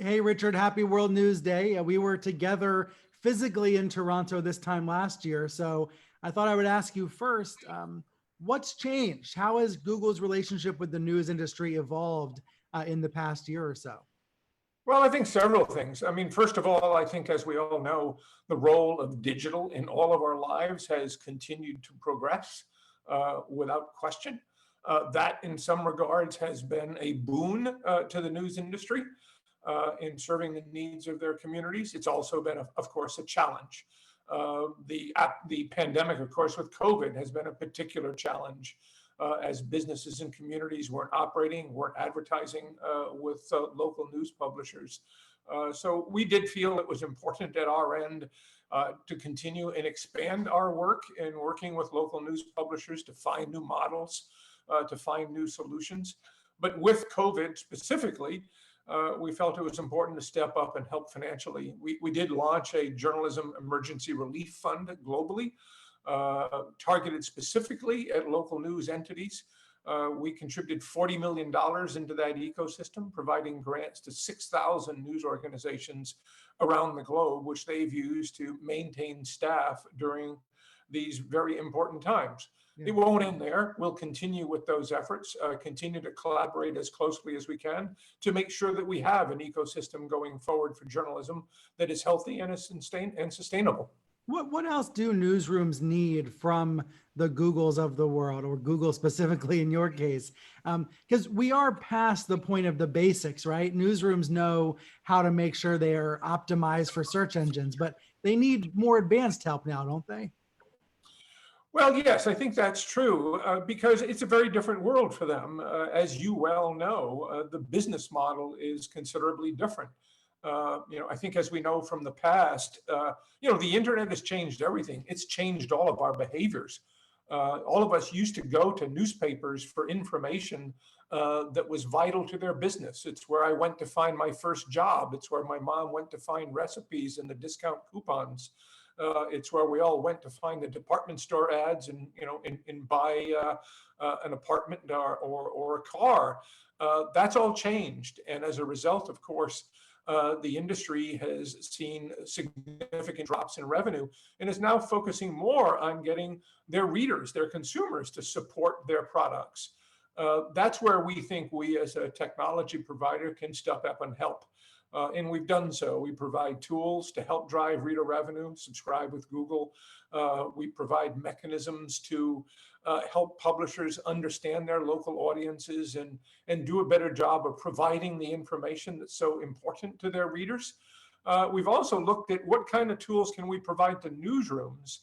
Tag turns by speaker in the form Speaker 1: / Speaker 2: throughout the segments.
Speaker 1: Hey, Richard, happy World News Day. We were together physically in Toronto this time last year. So I thought I would ask you first, what's changed? How has Google's relationship with the news industry evolved in the past year or so?
Speaker 2: Well, I think several things. I mean, first of all, I think, as we all know, the role of digital in all of our lives has continued to progress without question. That, in some regards, has been a boon to the news industry in serving the needs of their communities. It's also been, of course, a challenge. The pandemic, of course, with COVID has been a particular challenge as businesses and communities weren't operating, weren't advertising with local news publishers. So we did feel it was important at our end to continue and expand our work in working with local news publishers to find new models, to find new solutions. But with COVID specifically, we felt it was important to step up and help financially. We did launch a journalism emergency relief fund globally, targeted specifically at local news entities. We contributed $40 million into that ecosystem, providing grants to 6,000 news organizations around the globe, which they've used to maintain staff during these very important times.
Speaker 1: Yeah.
Speaker 2: It won't end there. We'll continue with those efforts, continue to collaborate as closely as we can to make sure that we have an ecosystem going forward for journalism that is healthy and is sustainable.
Speaker 1: What else do newsrooms need from the Googles of the world, or Google specifically in your case? Because we are past the point of the basics, right? Newsrooms know how to make sure they are optimized for search engines, but they need more advanced help now, don't they?
Speaker 2: Well, yes, I think that's true because it's a very different world for them. As you well know, the business model is considerably different. I think, as we know from the past, the internet has changed everything. It's changed all of our behaviors. All of us used to go to newspapers for information that was vital to their business. It's where I went to find my first job. It's where my mom went to find recipes and the discount coupons. It's where we all went to find the department store ads and buy an apartment or a car. That's all changed. And as a result, of course, the industry has seen significant drops in revenue and is now focusing more on getting their readers, their consumers, to support their products. That's where we think we as a technology provider can step up and help. And we've done so. We provide tools to help drive reader revenue, subscribe with Google. We provide mechanisms to help publishers understand their local audiences and do a better job of providing the information that's so important to their readers. We've also looked at what kind of tools can we provide to newsrooms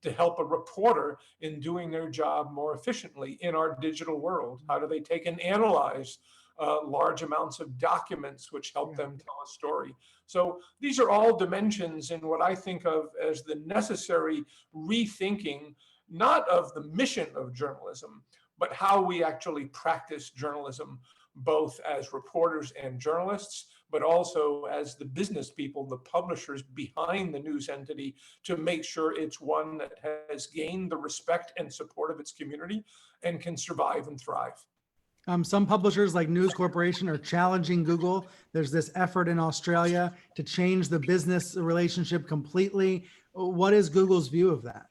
Speaker 2: to help a reporter in doing their job more efficiently in our digital world. How do they take and analyze large amounts of documents which help them tell a story? So these are all dimensions in what I think of as the necessary rethinking, not of the mission of journalism, but how we actually practice journalism, both as reporters and journalists, but also as the business people, the publishers behind the news entity, to make sure it's one that has gained the respect and support of its community and can survive and thrive.
Speaker 1: Some publishers like News Corporation are challenging Google. There's this effort in Australia to change the business relationship completely. What is Google's view of that?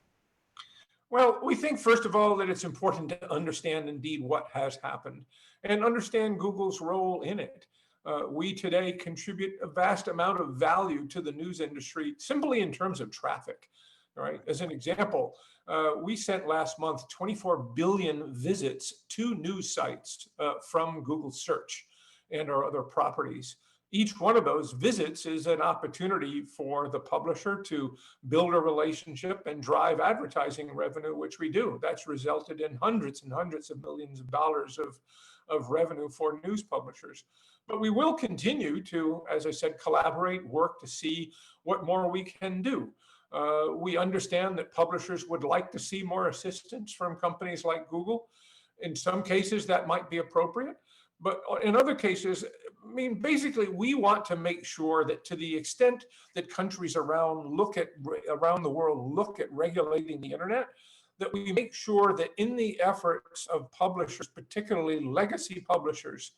Speaker 2: Well, we think, first of all, that it's important to understand indeed what has happened and understand Google's role in it. We today contribute a vast amount of value to the news industry simply in terms of traffic. Right? As an example, we sent last month 24 billion visits to news sites from Google Search and our other properties. Each one of those visits is an opportunity for the publisher to build a relationship and drive advertising revenue, which we do. That's resulted in hundreds and hundreds of millions of dollars of revenue for news publishers. But we will continue to, as I said, collaborate, work to see what more we can do. We understand that publishers would like to see more assistance from companies like Google. In some cases, that might be appropriate. But in other cases, I mean, basically, we want to make sure that to the extent that countries around the world look at regulating the internet, that we make sure that in the efforts of publishers, particularly legacy publishers,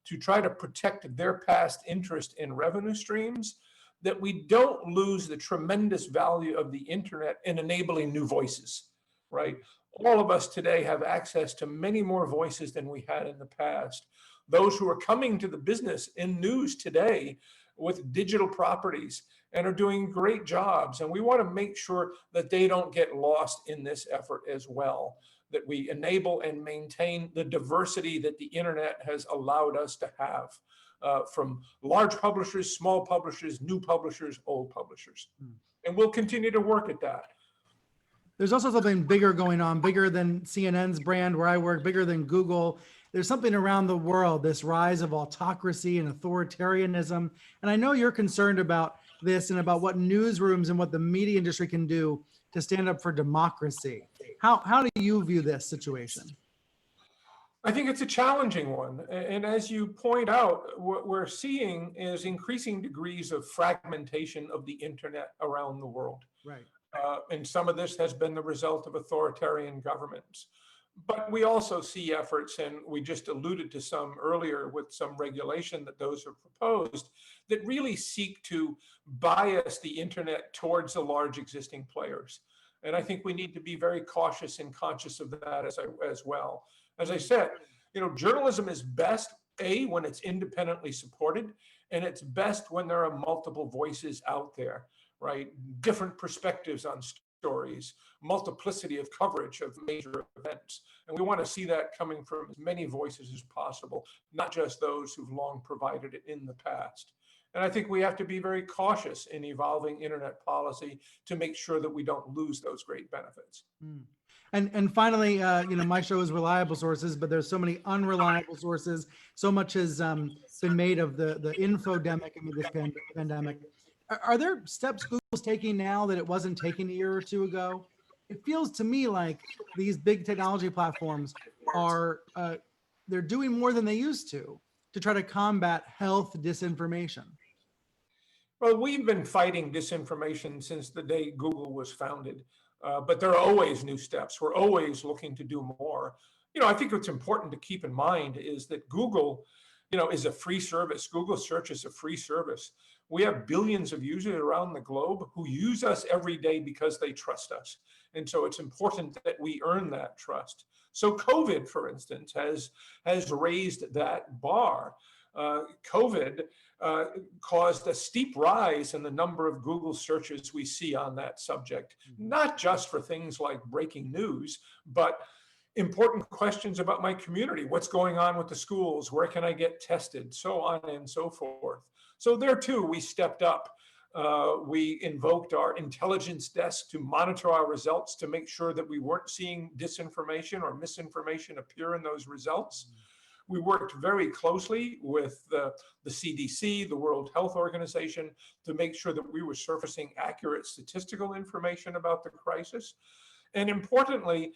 Speaker 2: to try to protect their past interest in revenue streams, that we don't lose the tremendous value of the internet in enabling new voices, right? All of us today have access to many more voices than we had in the past. Those who are coming to the business in news today with digital properties and are doing great jobs. And we want to make sure that they don't get lost in this effort as well, that we enable and maintain the diversity that the internet has allowed us to have. From large publishers, small publishers, new publishers, old publishers. And we'll continue to work at that.
Speaker 1: There's also something bigger going on, bigger than CNN's brand where I work, bigger than Google. There's something around the world, this rise of autocracy and authoritarianism. And I know you're concerned about this and about what newsrooms and what the media industry can do to stand up for democracy. How do you view this situation?
Speaker 2: I think it's a challenging one. And as you point out, what we're seeing is increasing degrees of fragmentation of the internet around the world.
Speaker 1: Right.
Speaker 2: And some of this has been the result of authoritarian governments. But we also see efforts, and we just alluded to some earlier with some regulation that those have proposed, that really seek to bias the internet towards the large existing players. And I think we need to be very cautious and conscious of that as well. As I said, journalism is best, when it's independently supported, and it's best when there are multiple voices out there, right? Different perspectives on stories, multiplicity of coverage of major events. And we want to see that coming from as many voices as possible, not just those who've long provided it in the past. And I think we have to be very cautious in evolving internet policy to make sure that we don't lose those great benefits.
Speaker 1: And finally, my show is reliable sources, but there's so many unreliable sources. So much has been made of the infodemic and this pandemic. Are there steps Google's taking now that it wasn't taking a year or two ago? It feels to me like these big technology platforms are they're doing more than they used to try to combat health disinformation.
Speaker 2: Well, we've been fighting disinformation since the day Google was founded. But there are always new steps. We're always looking to do more. I think what's important to keep in mind is that Google, is a free service. Google Search is a free service. We have billions of users around the globe who use us every day because they trust us. And so it's important that we earn that trust. So COVID, for instance, has raised that bar. COVID caused a steep rise in the number of Google searches we see on that subject, not just for things like breaking news, but important questions about my community. What's going on with the schools? Where can I get tested? So on and so forth. So there too, we stepped up. We invoked our intelligence desk to monitor our results to make sure that we weren't seeing disinformation or misinformation appear in those results. We worked very closely with the CDC, the World Health Organization, to make sure that we were surfacing accurate statistical information about the crisis. And importantly,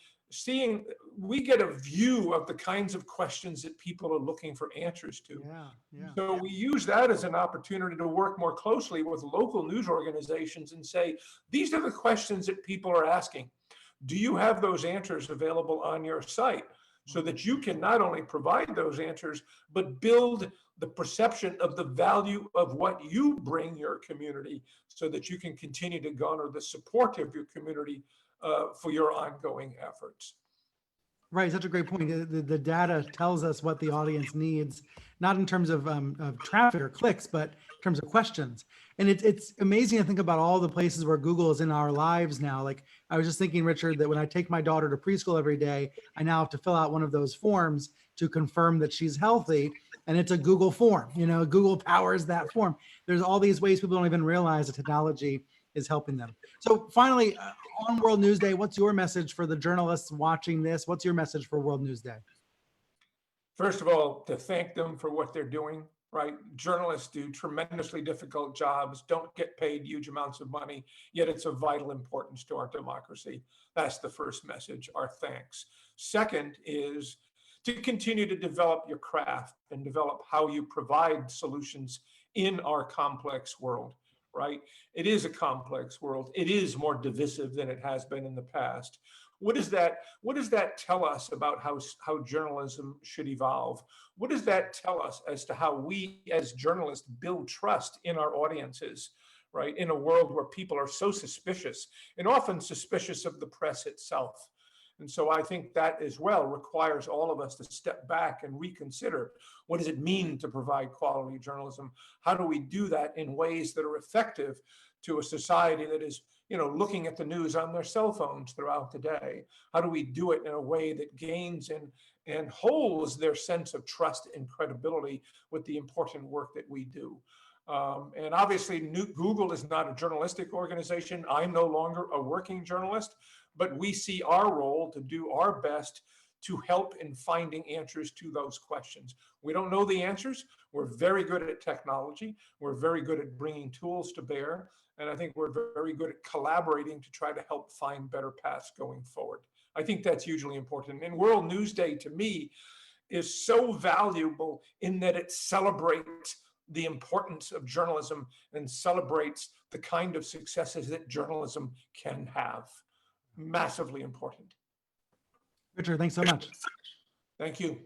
Speaker 2: we get a view of the kinds of questions that people are looking for answers to. So we use that as an opportunity to work more closely with local news organizations and say, these are the questions that people are asking. Do you have those answers available on your site? So that you can not only provide those answers, but build the perception of the value of what you bring your community so that you can continue to garner the support of your community for your ongoing efforts.
Speaker 1: Right, such a great point. The data tells us what the audience needs, not in terms of traffic or clicks, but in terms of questions. And it's amazing to think about all the places where Google is in our lives now. Like I was just thinking, Richard, that when I take my daughter to preschool every day, I now have to fill out one of those forms to confirm that she's healthy. And it's a Google form. Google powers that form. There's all these ways people don't even realize the technology is helping them. So finally, on World News Day, what's your message for the journalists watching this? What's your message for World News Day?
Speaker 2: First of all, to thank them for what they're doing, right? Journalists do tremendously difficult jobs, don't get paid huge amounts of money, yet it's of vital importance to our democracy. That's the first message, our thanks. Second is to continue to develop your craft and develop how you provide solutions in our complex world. Right? It is a complex world. It is more divisive than it has been in the past. what does that tell us about how journalism should evolve? What does that tell us as to how we as journalists build trust in our audiences, right? In a world where people are so suspicious and often suspicious of the press itself. And so I think that as well requires all of us to step back and reconsider, what does it mean to provide quality journalism? How do we do that in ways that are effective to a society that is, looking at the news on their cell phones throughout the day? How do we do it in a way that gains and holds their sense of trust and credibility with the important work that we do? And obviously, Google is not a journalistic organization. I'm no longer a working journalist, but we see our role to do our best to help in finding answers to those questions. We don't know the answers. We're very good at technology. We're very good at bringing tools to bear. And I think we're very good at collaborating to try to help find better paths going forward. I think that's hugely important. And World News Day, to me, is so valuable in that it celebrates the importance of journalism and celebrates the kind of successes that journalism can have. Massively important.
Speaker 1: Richard, thanks so much.
Speaker 2: Thank you.